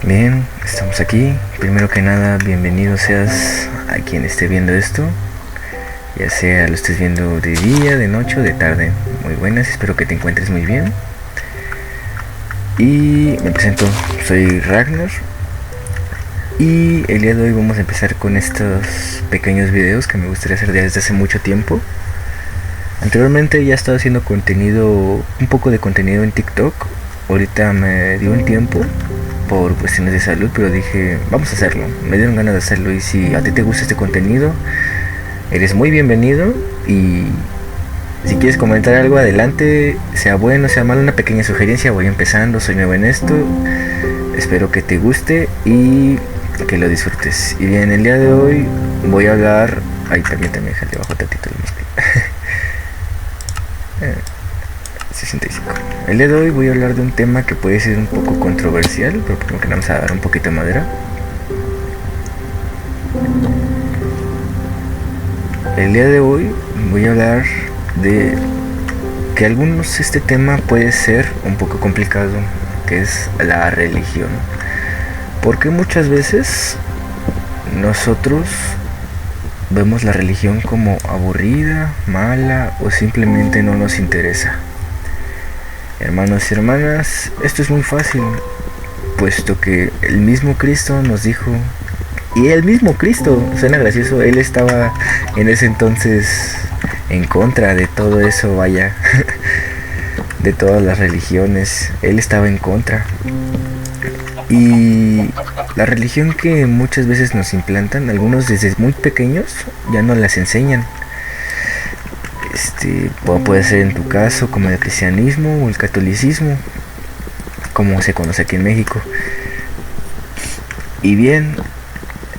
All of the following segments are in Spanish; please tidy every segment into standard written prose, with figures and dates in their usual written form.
Bien, estamos aquí. Primero que nada, bienvenido seas a quien esté viendo esto. Ya sea lo estés viendo de día, de noche o de tarde. Muy buenas, espero que te encuentres muy bien. Y me presento, soy Ragnar. Y el día de hoy vamos a empezar con estos pequeños videos que me gustaría hacer desde hace mucho tiempo. Anteriormente ya estaba haciendo contenido, un poco de contenido en TikTok. Ahorita me dio un tiempo por cuestiones de salud, pero dije, vamos a hacerlo. Me dieron ganas de hacerlo y si a ti te gusta este contenido, eres muy bienvenido y si quieres comentar algo, adelante, sea bueno, sea malo, una pequeña sugerencia, voy empezando, soy nuevo en esto, espero que te guste y que lo disfrutes. Y bien, el día de hoy voy a hablar, ahí también te me deja debajo tantito el músculo. 65. El día de hoy voy a hablar de un tema que puede ser un poco controversial, pero primero que vamos a dar un poquito de madera. El día de hoy voy a hablar de que algunos este tema puede ser un poco complicado, que es la religión. Porque muchas veces nosotros vemos la religión como aburrida, mala o simplemente no nos interesa. Hermanos y hermanas, esto es muy fácil, puesto que el mismo Cristo nos dijo, y el mismo Cristo, suena gracioso, él estaba en ese entonces en contra de todo eso, vaya, de todas las religiones, él estaba en contra. Y la religión que muchas veces nos implantan, algunos desde muy pequeños ya no las enseñan. Puede ser en tu caso como el cristianismo o el catolicismo, como se conoce aquí en México. Y bien,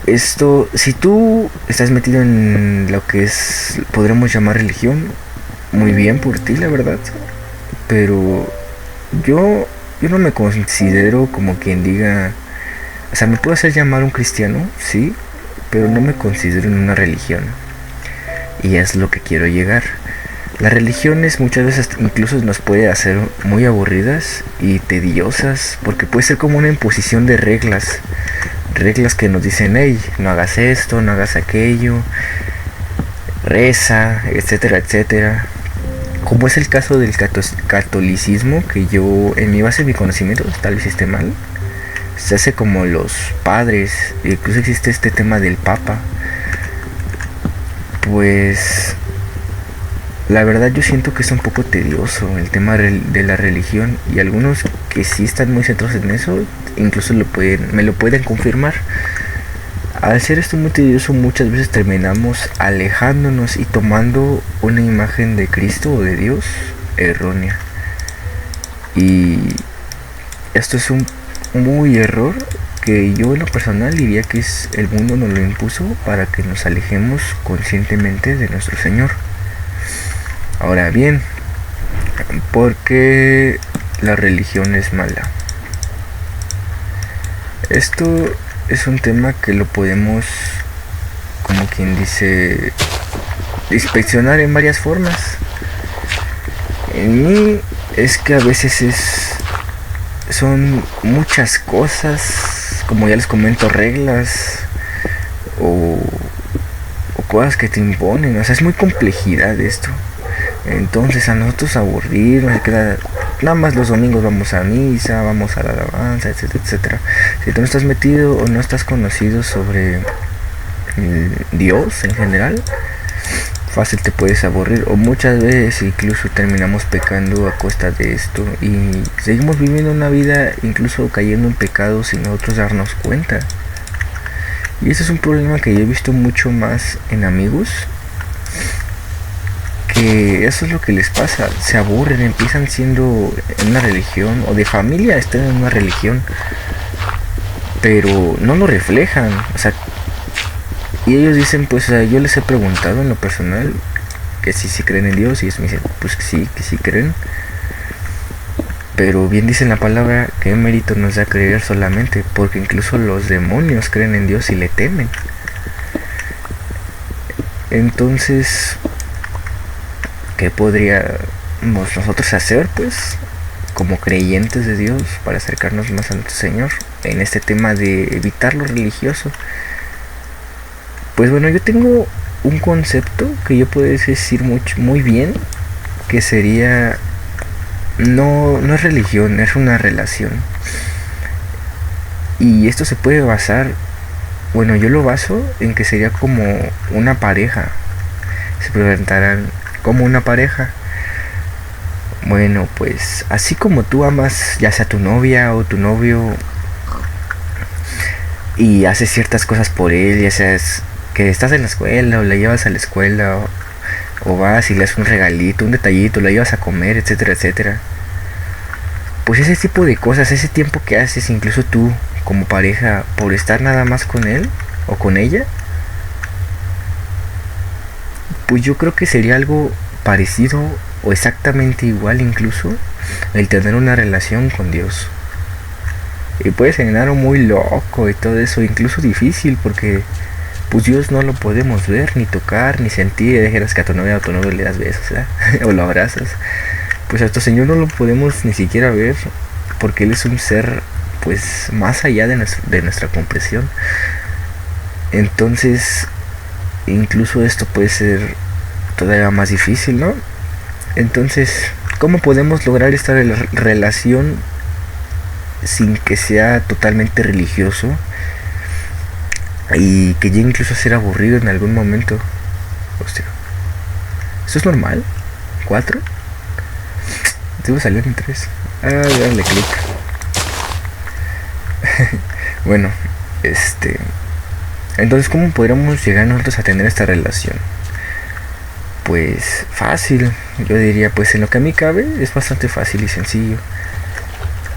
esto, si tú estás metido en lo que es, podremos llamar religión, muy bien por ti, la verdad. Pero yo no me considero como quien diga, o sea, me puedo hacer llamar un cristiano, sí, pero no me considero en una religión. Y es lo que quiero llegar. Las religiones muchas veces incluso nos puede hacer muy aburridas y tediosas, porque puede ser como una imposición de reglas. Reglas que nos dicen, hey, no hagas esto, no hagas aquello, reza, etcétera, etcétera. Como es el caso del catolicismo, que yo, en mi base de mi conocimiento, tal vez esté mal, se hace como los padres, incluso existe este tema del papa. Pues la verdad yo siento que es un poco tedioso el tema de la religión, y algunos que sí están muy centrados en eso incluso me lo pueden confirmar. Al ser esto muy tedioso, muchas veces terminamos alejándonos y tomando una imagen de Cristo o de Dios errónea. Y esto es un muy error que yo en lo personal diría que es el mundo nos lo impuso para que nos alejemos conscientemente de nuestro Señor. Ahora bien, ¿por qué la religión es mala? Esto es un tema que lo podemos, como quien dice, inspeccionar en varias formas. En mí es que a veces son muchas cosas, como ya les comento, reglas o cosas que te imponen, o sea, es muy complejidad esto. Entonces a nosotros aburrirnos, queda nada más los domingos vamos a misa, vamos a la alabanza, etcétera, etcétera. Si tú no estás metido o no estás conocido sobre Dios en general, fácil te puedes aburrir, o muchas veces incluso terminamos pecando a costa de esto y seguimos viviendo una vida incluso cayendo en pecado sin nosotros darnos cuenta. Y ese es un problema que yo he visto mucho más en amigos, que eso es lo que les pasa, se aburren, empiezan siendo en una religión o de familia están en una religión, pero no lo reflejan, o sea, y ellos dicen, pues, o sea, yo les he preguntado en lo personal que si creen en Dios, y ellos me dicen, pues que sí creen, pero bien dicen la palabra, qué mérito nos da creer solamente, porque incluso los demonios creen en Dios y le temen. Entonces, ¿qué podríamos nosotros hacer? Pues como creyentes de Dios para acercarnos más a nuestro Señor en este tema de evitar lo religioso. Pues bueno, yo tengo un concepto que yo puedo decir muy bien, que sería, no es religión, es una relación. Y esto se puede basar, bueno, yo lo baso en que sería como una pareja. Se preguntarán, ¿cómo una pareja? Bueno, pues así como tú amas ya sea tu novia o tu novio y haces ciertas cosas por él, ya sea que estás en la escuela o la llevas a la escuela o vas y le das un regalito, un detallito, la llevas a comer, etcétera, etcétera. Pues ese tipo de cosas, ese tiempo que haces incluso tú como pareja por estar nada más con él o con ella, pues yo creo que sería algo parecido o exactamente igual incluso el tener una relación con Dios. Y puede sonar muy loco y todo eso, incluso difícil, porque pues Dios no lo podemos ver, ni tocar, ni sentir. Dijeras que a tu novia o a tu novio le das besos, ¿eh? O lo abrazas. Pues a tu Señor no lo podemos ni siquiera ver, porque Él es un ser pues más allá de nuestra comprensión. Entonces incluso esto puede ser todavía más difícil, ¿no? Entonces, ¿cómo podemos lograr esta relación sin que sea totalmente religioso y que llegue incluso a ser aburrido en algún momento? Hostia, ¿esto es normal? ¿4? Debo salir en 3. Darle clic. Bueno, entonces, ¿cómo podríamos llegar nosotros a tener esta relación? Pues fácil, yo diría, pues en lo que a mí cabe es bastante fácil y sencillo.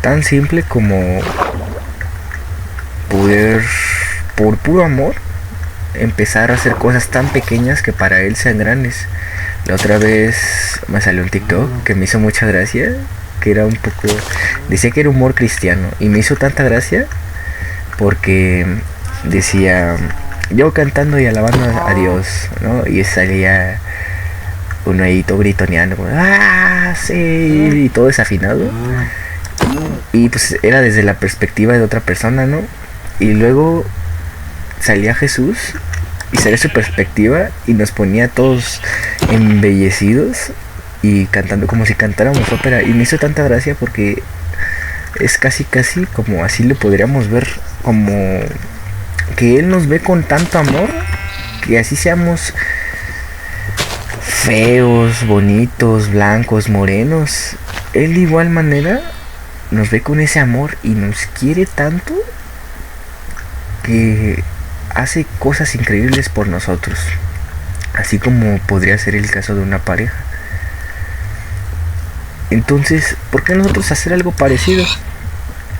Tan simple como poder, por puro amor, empezar a hacer cosas tan pequeñas que para él sean grandes. La otra vez me salió un TikTok que me hizo mucha gracia, que era un poco, decía que era humor cristiano, y me hizo tanta gracia porque decía, yo cantando y alabando a Dios, ¿no? Y salía uno ahí todo gritoneando, como, ¡ah, sí! Y todo desafinado. Y pues era desde la perspectiva de otra persona, ¿no? Y luego salía Jesús y salía su perspectiva y nos ponía todos embellecidos y cantando como si cantáramos ópera. Y me hizo tanta gracia porque es casi como así lo podríamos ver, como que Él nos ve con tanto amor, que así seamos feos, bonitos, blancos, morenos, Él de igual manera nos ve con ese amor y nos quiere tanto que hace cosas increíbles por nosotros, así como podría ser el caso de una pareja. Entonces, ¿por qué nosotros hacer algo parecido?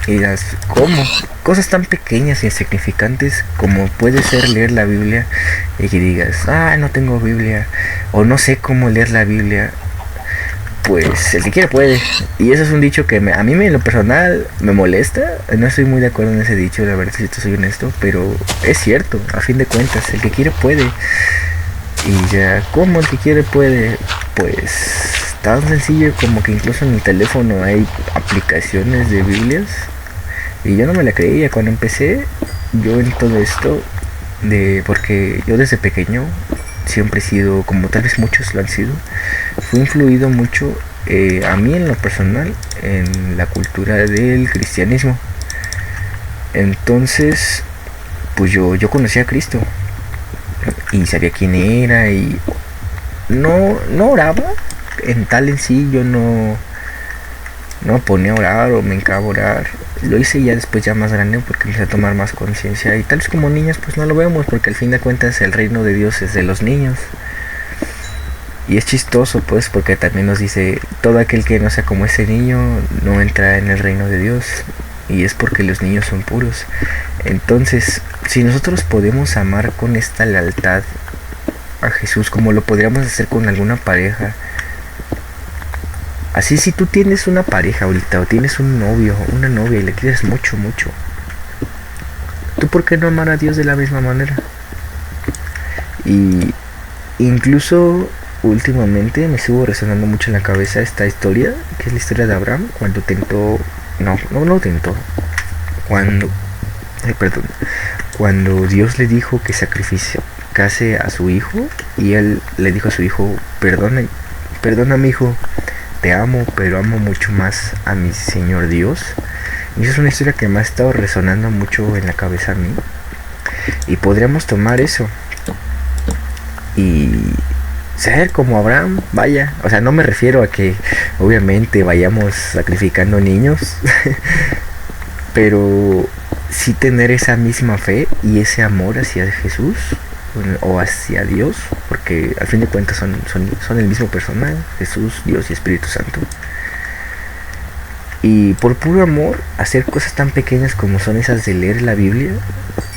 Y dirás, ¿cómo? Cosas tan pequeñas e insignificantes como puede ser leer la Biblia y que digas, no tengo Biblia, o no sé cómo leer la Biblia. Pues el que quiere puede. Y eso es un dicho que a mí en lo personal me molesta. No estoy muy de acuerdo en ese dicho, la verdad, si te soy honesto, pero es cierto, a fin de cuentas, el que quiere puede. Y ya, ¿cómo el que quiere puede? Pues tan sencillo como que incluso en el teléfono hay aplicaciones de Biblias. Y yo no me la creía cuando empecé yo en todo esto, porque yo desde pequeño siempre he sido, como tal vez muchos lo han sido, fue influido mucho a mí en lo personal en la cultura del cristianismo. Entonces pues yo conocí a Cristo y sabía quién era, y no oraba en tal en sí, yo no ponía a orar o me encaba a orar. Lo hice ya después, ya más grande, porque empecé a tomar más conciencia, y tal vez como niños pues no lo vemos, porque al fin de cuentas el reino de Dios es de los niños. Y es chistoso pues, porque también nos dice, todo aquel que no sea como ese niño no entra en el reino de Dios, y es porque los niños son puros. Entonces, si nosotros podemos amar con esta lealtad a Jesús como lo podríamos hacer con alguna pareja, así, si tú tienes una pareja ahorita, o tienes un novio o una novia y le quieres mucho, ¿tú por qué no amar a Dios de la misma manera? Y incluso últimamente me estuvo resonando mucho en la cabeza esta historia, que es la historia de Abraham, cuando tentó, no tentó, cuando, perdón, cuando Dios le dijo que sacrificase a su hijo, y él le dijo a su hijo, perdona mi hijo, te amo, pero amo mucho más a mi Señor Dios. Y esa es una historia que me ha estado resonando mucho en la cabeza a mí. Y podríamos tomar eso y ser como Abraham, vaya. O sea, no me refiero a que obviamente vayamos sacrificando niños, pero sí tener esa misma fe y ese amor hacia Jesús o hacia Dios, porque al fin de cuentas son el mismo personal, Jesús, Dios y Espíritu Santo. Y por puro amor, hacer cosas tan pequeñas como son esas de leer la Biblia.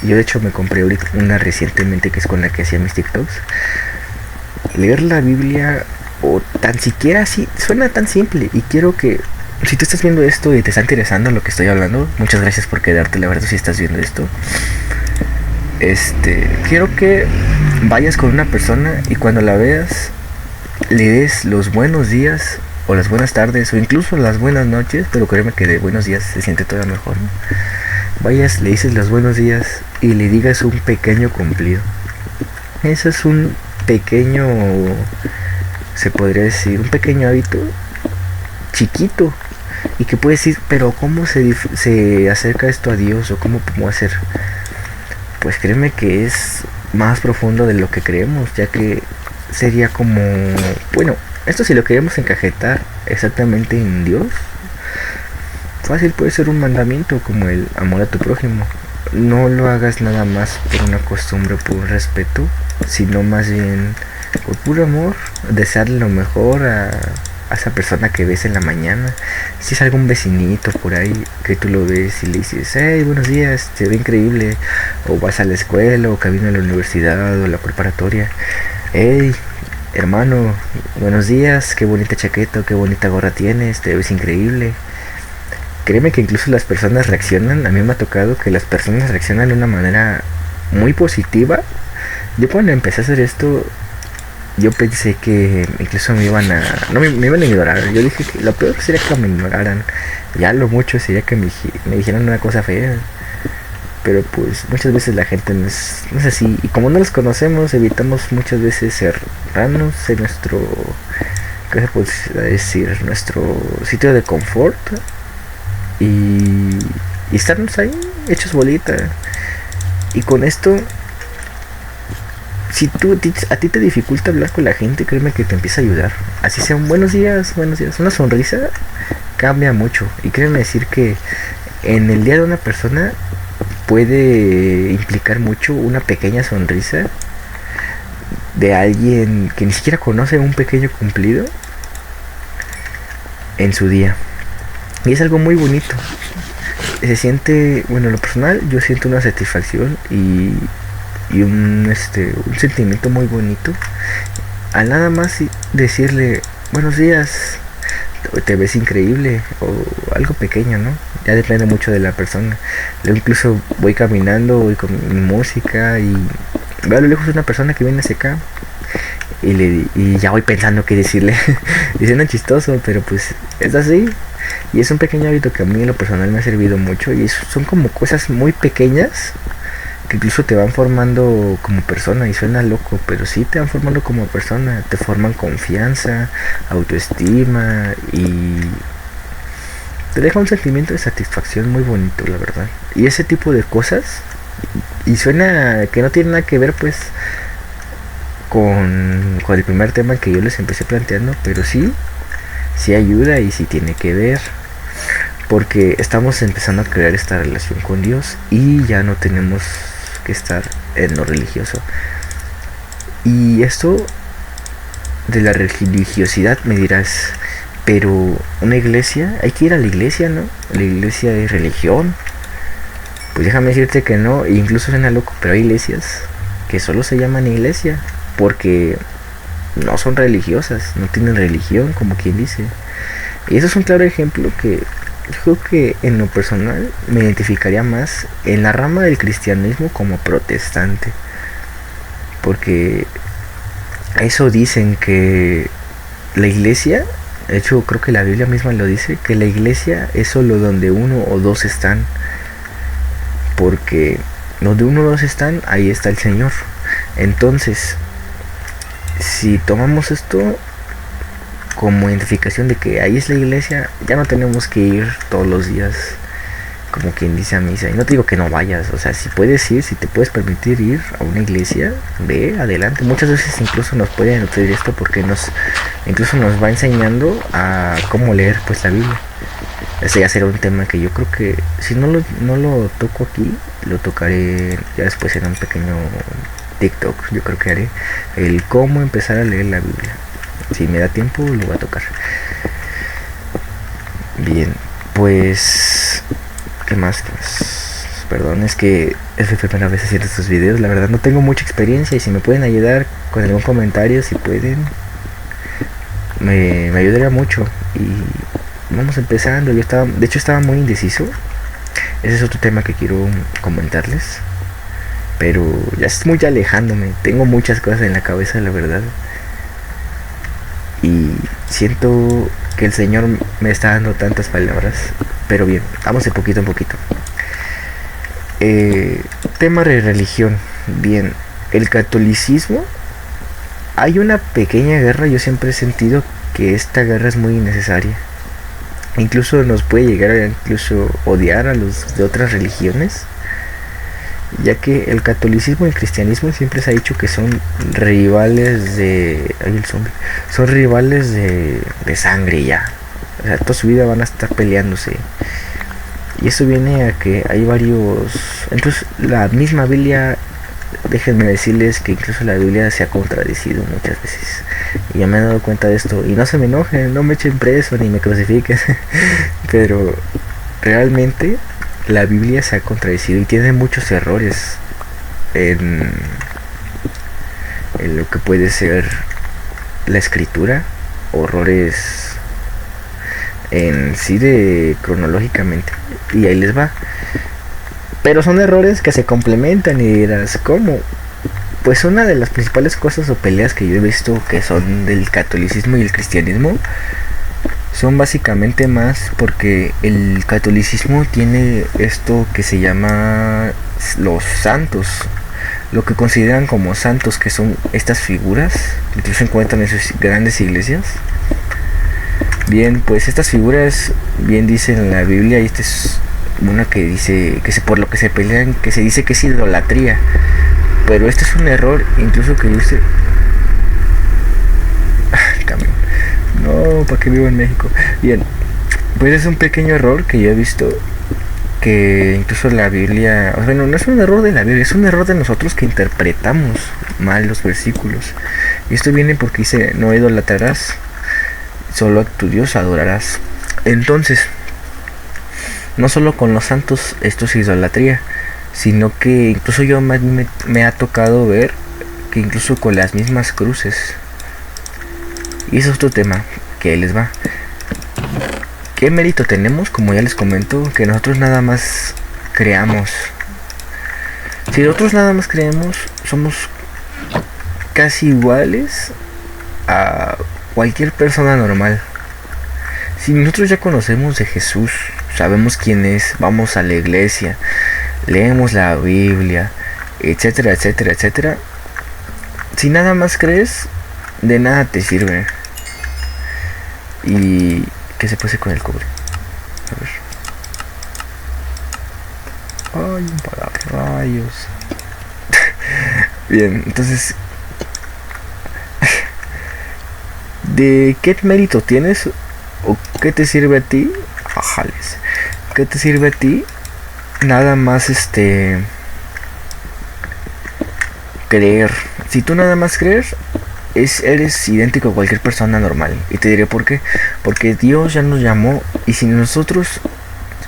Yo de hecho me compré ahorita una recientemente, que es con la que hacía mis TikToks. Leer la Biblia, o tan siquiera así, suena tan simple. Y quiero que, si tú estás viendo esto y te está interesando lo que estoy hablando, muchas gracias por quedarte, la verdad, si estás viendo esto. Quiero que vayas con una persona y cuando la veas, le des los buenos días o las buenas tardes o incluso las buenas noches, pero créeme que de buenos días se siente todavía mejor, ¿no? Vayas, le dices los buenos días y le digas un pequeño cumplido. Eso es un pequeño, se podría decir, un pequeño hábito chiquito y que puedes decir, pero ¿cómo se acerca esto a Dios o cómo podemos hacer? Pues créeme que es más profundo de lo que creemos, ya que sería como, bueno, esto si lo queremos encajetar exactamente en Dios, fácil puede ser un mandamiento como el amor a tu prójimo. No lo hagas nada más por una costumbre, por un respeto, sino más bien por puro amor, desearle lo mejor a esa persona que ves en la mañana. Si es algún vecinito por ahí que tú lo ves y le dices, hey, buenos días, te ve increíble, o vas a la escuela o camino a la universidad o la preparatoria, hey, hermano, buenos días, qué bonita chaqueta, qué bonita gorra tienes, te ves increíble. Créeme que incluso las personas reaccionan, a mí me ha tocado que las personas reaccionan de una manera muy positiva. Yo cuando empecé a hacer esto, yo pensé que incluso me iban a, no me iban a ignorar. Yo dije que lo peor sería que me ignoraran, ya lo mucho sería que me dijeran una cosa fea. Pero pues muchas veces la gente no es así, y como no los conocemos, evitamos muchas veces cerrarnos en nuestro, ¿qué se puede decir? Nuestro sitio de confort y estarnos ahí hechos bolita. Y con esto, si a ti te dificulta hablar con la gente, créeme que te empieza a ayudar. Así sea un buenos días, una sonrisa cambia mucho. Y créeme decir que en el día de una persona puede implicar mucho una pequeña sonrisa de alguien que ni siquiera conoce, un pequeño cumplido en su día. Y es algo muy bonito. Se siente, bueno, en lo personal, yo siento una satisfacción y un sentimiento muy bonito al nada más decirle buenos días, te ves increíble, o algo pequeño, ¿no? Ya depende mucho de la persona. Yo incluso voy caminando, voy con mi música y veo a lo lejos una persona que viene hacia acá y ya voy pensando qué decirle. Diciendo chistoso, pero pues es así. Y es un pequeño hábito que a mí en lo personal me ha servido mucho, y son como cosas muy pequeñas que incluso te van formando como persona. Y suena loco, pero sí te van formando como persona, te forman confianza, autoestima, y te deja un sentimiento de satisfacción muy bonito, la verdad. Y ese tipo de cosas, y suena que no tiene nada que ver pues con el primer tema que yo les empecé planteando, pero sí ayuda y sí tiene que ver, porque estamos empezando a crear esta relación con Dios y ya no tenemos que estar en lo religioso. Y esto de la religiosidad me dirás, pero una iglesia, hay que ir a la iglesia, ¿no? La iglesia es religión. Pues déjame decirte que no, e incluso suena loco, pero hay iglesias que solo se llaman iglesia porque no son religiosas, no tienen religión, como quien dice. Y eso es un claro ejemplo que yo creo que en lo personal me identificaría más en la rama del cristianismo como protestante, porque Eso dicen que la iglesia, de hecho creo que la Biblia misma lo dice, que la iglesia es solo donde uno o dos están, porque donde uno o dos están, ahí está el Señor. Entonces, si tomamos esto como identificación de que ahí es la iglesia, ya no tenemos que ir todos los días como quien dice a misa. Y no te digo que no vayas, o sea, si puedes ir, si te puedes permitir ir a una iglesia, ve adelante. Muchas veces incluso nos puede nutrir esto porque incluso nos va enseñando a cómo leer pues la Biblia. Ese ya será un tema que yo creo que si no lo toco aquí, lo tocaré ya después en un pequeño TikTok. Yo creo que haré el cómo empezar a leer la Biblia. Si me da tiempo lo voy a tocar. Bien, pues ¿qué más? Perdón, es que es la primera vez haciendo estos videos. La verdad no tengo mucha experiencia y si me pueden ayudar con algún comentario, si pueden, me ayudaría mucho. Y vamos empezando. De hecho estaba muy indeciso. Ese es otro tema que quiero comentarles. Pero ya es muy alejándome. Tengo muchas cosas en la cabeza, la verdad. Y siento que el Señor me está dando tantas palabras. Pero bien, vamos de poquito en poquito. Tema de religión. Bien, el catolicismo. Hay una pequeña guerra. Yo siempre he sentido que esta guerra es muy innecesaria. Incluso nos puede llegar a incluso odiar a los de otras religiones, ya que el catolicismo y el cristianismo siempre se ha dicho que son rivales de... Ay, el zombie. Son rivales de sangre ya. O sea, toda su vida van a estar peleándose. Y eso viene a que hay varios... Entonces, la misma Biblia... Déjenme decirles que incluso la Biblia se ha contradecido muchas veces. Y ya me he dado cuenta de esto. Y no se me enojen, no me echen preso ni me crucifiquen. Pero realmente la Biblia se ha contradecido y tiene muchos errores en lo que puede ser la escritura. Errores en sí de cronológicamente. Y ahí les va. Pero son errores que se complementan y dirás, ¿cómo? Pues una de las principales cosas o peleas que yo he visto que son del catolicismo y el cristianismo son básicamente más porque el catolicismo tiene esto que se llama los santos, lo que consideran como santos, que son estas figuras que incluso se encuentran en sus grandes iglesias. Bien, pues estas figuras bien dicen en la Biblia, y esta es una que dice que por lo que se pelean, que se dice que es idolatría, pero este es un error incluso que dice cambio. No, para que vivo en México. Bien, pues es un pequeño error que yo he visto, que incluso la Biblia, bueno, no es un error de la Biblia, es un error de nosotros que interpretamos mal los versículos. Y esto viene porque dice, no idolatrarás, solo a tu Dios adorarás. Entonces, no solo con los santos esto es idolatría, sino que incluso yo me ha tocado ver que incluso con las mismas cruces. Y eso es otro tema que les va. ¿Qué mérito tenemos? Como ya les comento, que nosotros nada más creamos. Si nosotros nada más creemos, somos casi iguales a cualquier persona normal. Si nosotros ya conocemos de Jesús, sabemos quién es, vamos a la iglesia, leemos la Biblia, etcétera, etcétera, etcétera. Si nada más crees, de nada te sirve. ¿Y qué se puede hacer con el cobre? A ver. Ay, un pararrayos. Bien, entonces, ¿de qué mérito tienes? ¿O qué te sirve a ti? Ajales. ¿Qué te sirve a ti? Nada más creer. Si tú nada más crees, eres idéntico a cualquier persona normal. Y te diré por qué. Porque Dios ya nos llamó. Y si nosotros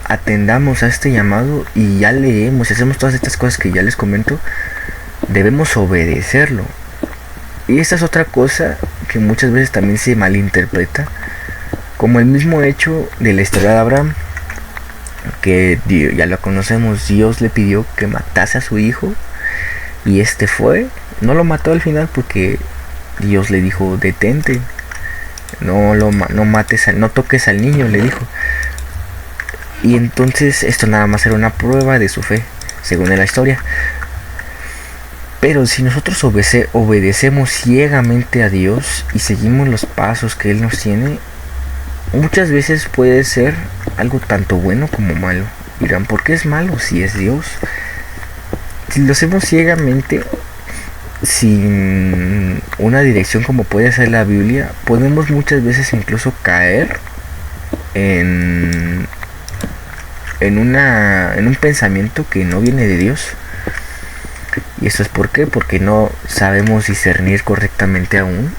atendamos a este llamado y ya leemos y hacemos todas estas cosas que ya les comento, debemos obedecerlo. Y esta es otra cosa que muchas veces también se malinterpreta, como el mismo hecho de la historia de Abraham, que ya lo conocemos. Dios le pidió que matase a su hijo y fue, no lo mató al final porque Dios le dijo, detente, no mates, no toques al niño, le dijo. Y entonces esto nada más era una prueba de su fe, según la historia. Pero si nosotros obedecemos ciegamente a Dios y seguimos los pasos que Él nos tiene, muchas veces puede ser algo tanto bueno como malo. Dirán, ¿por qué es malo si es Dios? Si lo hacemos ciegamente, sin una dirección como puede ser la Biblia, podemos muchas veces incluso caer en un pensamiento que no viene de Dios. ¿Y esto es por qué? Porque no sabemos discernir correctamente aún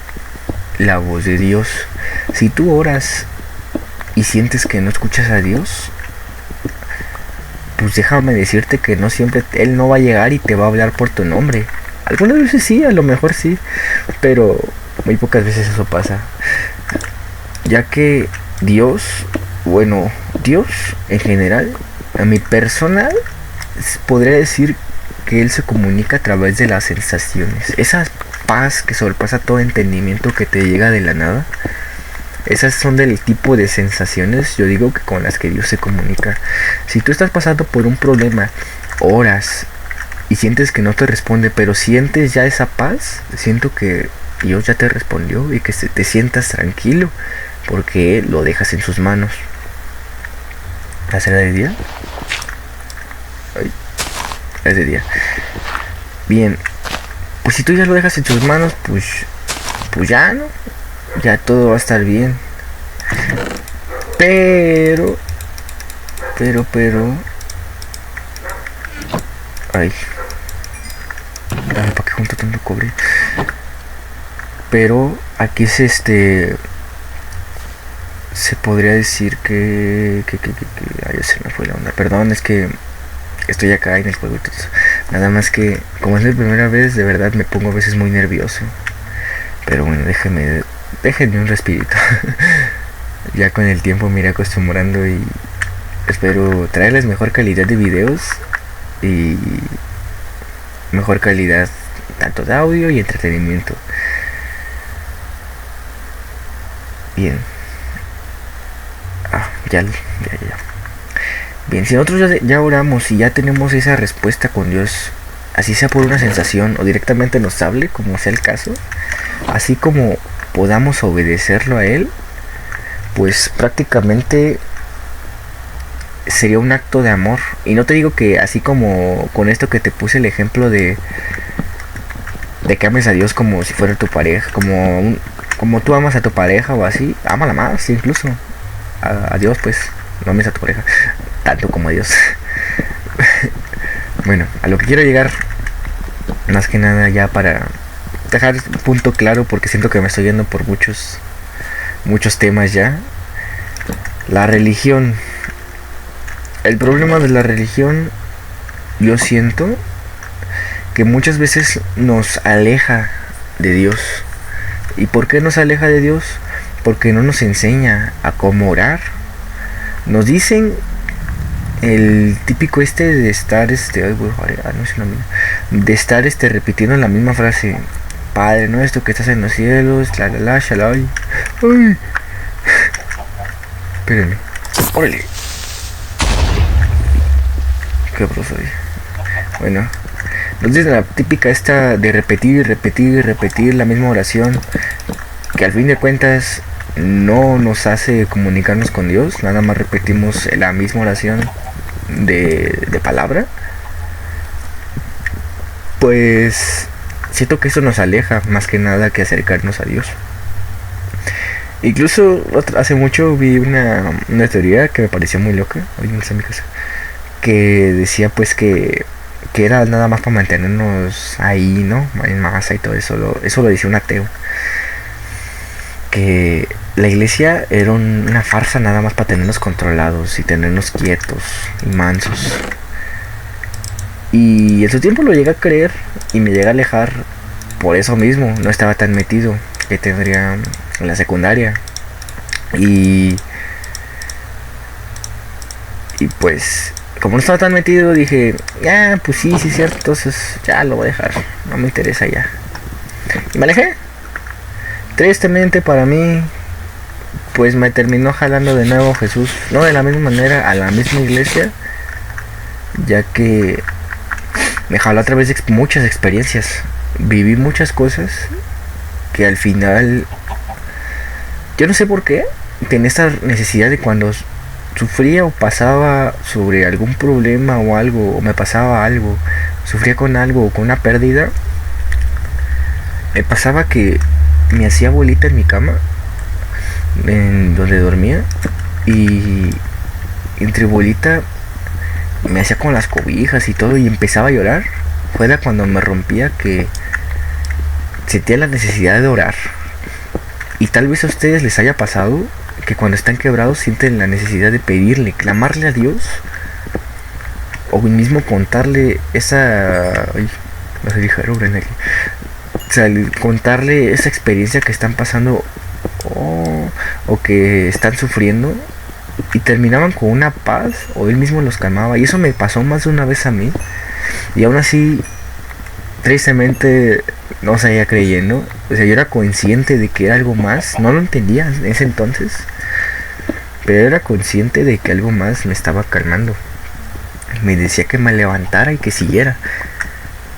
la voz de Dios. Si tú oras y sientes que no escuchas a Dios, pues déjame decirte que no siempre Él no va a llegar y te va a hablar por tu nombre. Algunas veces sí, a lo mejor sí, pero muy pocas veces eso pasa. Ya que Dios en general, a mi personal, podría decir que Él se comunica a través de las sensaciones. Esa paz que sobrepasa todo entendimiento que te llega de la nada. Esas son del tipo de sensaciones, yo digo, que con las que Dios se comunica. Si tú estás pasando por un problema, oras y sientes que no te responde, pero sientes ya esa paz, siento que Dios ya te respondió y que te sientas tranquilo porque lo dejas en sus manos. ¿La será de día? Ay, es de día. Bien, pues si tú ya lo dejas en sus manos, pues ya, ¿no? Ya todo va a estar bien. Pero ay, ¿para qué junto tanto cobre? Pero aquí se podría decir que ay, se me fue la onda. Perdón, es que estoy acá en el juego y todo eso. Nada más que como es mi primera vez, de verdad me pongo a veces muy nervioso. Pero bueno, déjenme un respirito. Ya con el tiempo me iré acostumbrando y espero traerles mejor calidad de videos y mejor calidad tanto de audio y entretenimiento. Bien. Ya. Bien, si nosotros ya oramos y ya tenemos esa respuesta con Dios, así sea por una sensación o directamente nos hable, como sea el caso, así como podamos obedecerlo a Él, pues prácticamente sería un acto de amor. Y no te digo que así como con esto que te puse el ejemplo de que ames a Dios como si fuera tu pareja, como tú amas a tu pareja o así, ámala más incluso. A Dios, pues, no ames a tu pareja tanto como a Dios. Bueno, a lo que quiero llegar, más que nada ya para dejar un punto claro, porque siento que me estoy yendo por muchos temas ya. La religión. El problema de la religión, yo siento que muchas veces nos aleja de Dios. ¿Y por qué nos aleja de Dios? Porque no nos enseña a cómo orar. Nos dicen el típico de estar de estar repitiendo la misma frase: Padre nuestro que estás en los cielos, shalai. Ay. Espérenme. Órale. Qué broso. Bueno, nos dicen la típica de repetir la misma oración, que al fin de cuentas no nos hace comunicarnos con Dios. Nada más repetimos la misma oración de palabra. Pues siento que eso nos aleja más que nada que acercarnos a Dios. Incluso hace mucho vi una teoría que me pareció muy loca. Oye, no sé, mi casa, que decía pues que era nada más para mantenernos ahí, ¿no? En masa y todo eso. Eso lo decía un ateo. Que la iglesia era una farsa nada más para tenernos controlados y tenernos quietos y mansos. Y en su tiempo lo llegué a creer y me llegué a alejar por eso mismo. No estaba tan metido, que tendría en la secundaria. Y pues como no estaba tan metido, dije, pues sí, cierto, entonces ya lo voy a dejar, no me interesa ya. Y me alejé. Tristemente para mí, pues me terminó jalando de nuevo Jesús, no de la misma manera, a la misma iglesia, ya que me jaló a través de muchas experiencias. Viví muchas cosas que al final, yo no sé por qué, tenía esta necesidad de cuando sufría o pasaba sobre algún problema o algo, o me pasaba algo, sufría con algo o con una pérdida, me pasaba que me hacía bolita en mi cama, en donde dormía, y entre bolita me hacía con las cobijas y todo y empezaba a llorar. Fuera cuando me rompía que sentía la necesidad de orar. Y tal vez a ustedes les haya pasado que cuando están quebrados sienten la necesidad de pedirle, clamarle a Dios, o mismo contarle esa... Ay, no sé, o sea, contarle esa experiencia que están pasando, o que están sufriendo, y terminaban con una paz, o él mismo los calmaba. Y eso me pasó más de una vez a mí, y aún así tristemente no seguía creyendo. O sea, yo era consciente de que era algo más, no lo entendía en ese entonces, pero era consciente de que algo más me estaba calmando. Me decía que me levantara y que siguiera.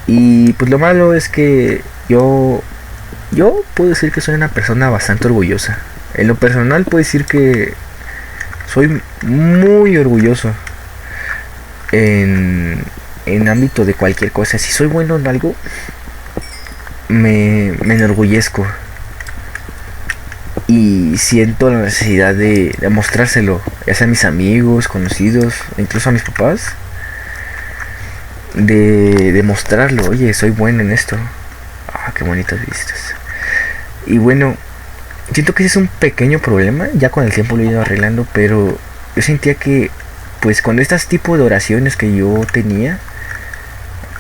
Y pues lo malo es que yo puedo decir que soy una persona bastante orgullosa. En lo personal puedo decir que soy muy orgulloso en ámbito de cualquier cosa. Si soy bueno en algo, me enorgullezco. Y siento la necesidad de mostrárselo, ya sea a mis amigos, conocidos, incluso a mis papás. De demostrarlo, oye, soy bueno en esto. Ah, qué bonitas vistas. Y bueno, siento que ese es un pequeño problema, ya con el tiempo lo he ido arreglando, pero yo sentía que, pues con estos tipos de oraciones que yo tenía,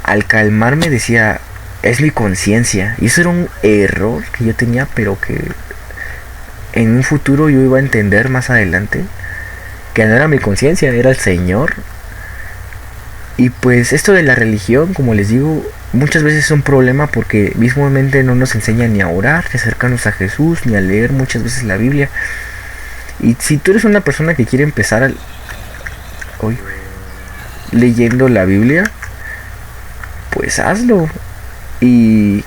al calmarme decía, es mi conciencia. Y eso era un error que yo tenía, pero que en un futuro yo iba a entender más adelante, que no era mi conciencia, era el Señor. Y pues esto de la religión, como les digo, muchas veces es un problema porque mismamente no nos enseña ni a orar, ni a acercarnos a Jesús, ni a leer muchas veces la Biblia. Y si tú eres una persona que quiere empezar hoy leyendo la Biblia, pues hazlo. Y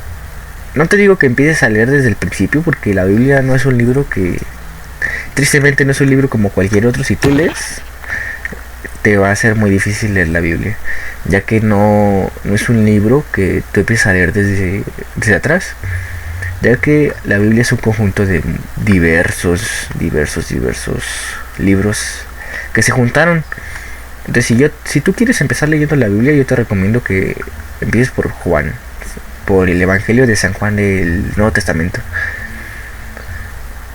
no te digo que empieces a leer desde el principio, porque la Biblia no es un libro que... Tristemente no es un libro como cualquier otro. Si tú lees, te va a ser muy difícil leer la Biblia, ya que no es un libro que tú empieces a leer desde atrás, ya que la Biblia es un conjunto de diversos libros que se juntaron. Entonces si tú quieres empezar leyendo la Biblia, yo te recomiendo que empieces por Juan, por el Evangelio de San Juan del Nuevo Testamento,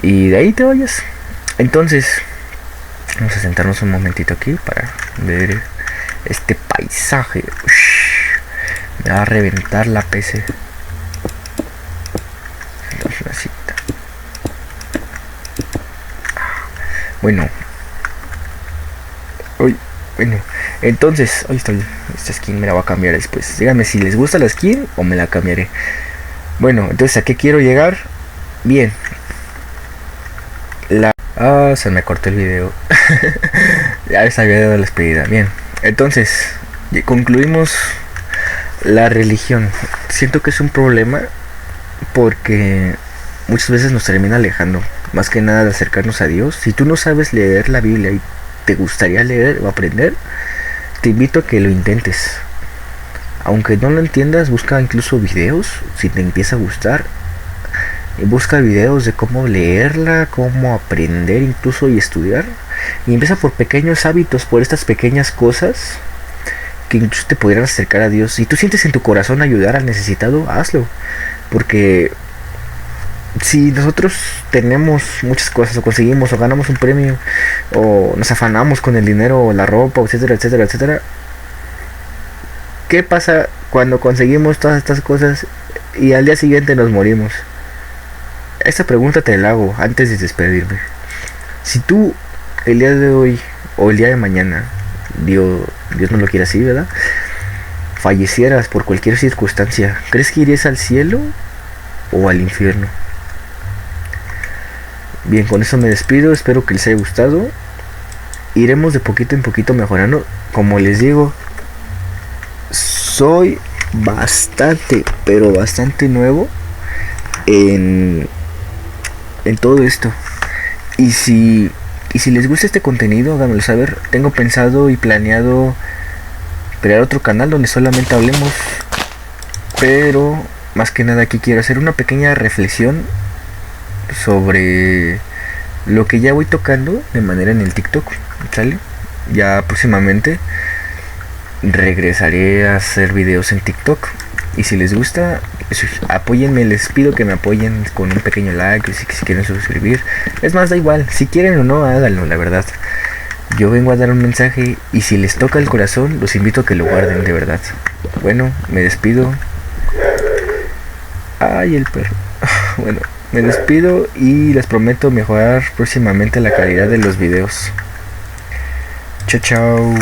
y de ahí te vayas. Entonces vamos a sentarnos un momentito aquí para ver este paisaje. Me va a reventar la PC. Bueno. Bueno, entonces, ahí estoy. Esta skin me la voy a cambiar después. Díganme si les gusta la skin o me la cambiaré. Bueno, entonces, ¿a qué quiero llegar? Bien. Se me cortó el video. Ya les había dado la despedida. Bien, entonces concluimos la religión. Siento que es un problema porque muchas veces nos termina alejando, más que nada de acercarnos a Dios. Si tú no sabes leer la Biblia y te gustaría leer o aprender, te invito a que lo intentes. Aunque no lo entiendas, busca incluso videos. Si te empieza a gustar, busca videos de cómo leerla, cómo aprender incluso y estudiar. Y empieza por pequeños hábitos, por estas pequeñas cosas que incluso te podrían acercar a Dios. Si tú sientes en tu corazón ayudar al necesitado, hazlo. Porque si nosotros tenemos muchas cosas, o conseguimos, o ganamos un premio, o nos afanamos con el dinero, o la ropa, etcétera, etcétera, etcétera, ¿qué pasa cuando conseguimos todas estas cosas y al día siguiente nos morimos? Esta pregunta te la hago antes de despedirme. Si tú el día de hoy o el día de mañana, Dios no lo quiere así, ¿verdad?, fallecieras por cualquier circunstancia, ¿crees que irías al cielo o al infierno? Bien, con eso me despido, espero que les haya gustado. Iremos de poquito en poquito mejorando. Como les digo, soy bastante, pero bastante nuevo en, en todo esto. Y si les gusta este contenido, háganmelo saber. Tengo pensado y planeado crear otro canal donde solamente hablemos. Pero más que nada aquí quiero hacer una pequeña reflexión sobre lo que ya voy tocando de manera en el TikTok. ¿Sale? Ya próximamente regresaré a hacer videos en TikTok. Y si les gusta, apóyenme, les pido que me apoyen con un pequeño like, si quieren suscribir. Es más, da igual, si quieren o no, háganlo, la verdad. Yo vengo a dar un mensaje y si les toca el corazón, los invito a que lo guarden, de verdad. Bueno, me despido. Ay, el perro. Bueno, me despido y les prometo mejorar próximamente la calidad de los videos. Chao, chao.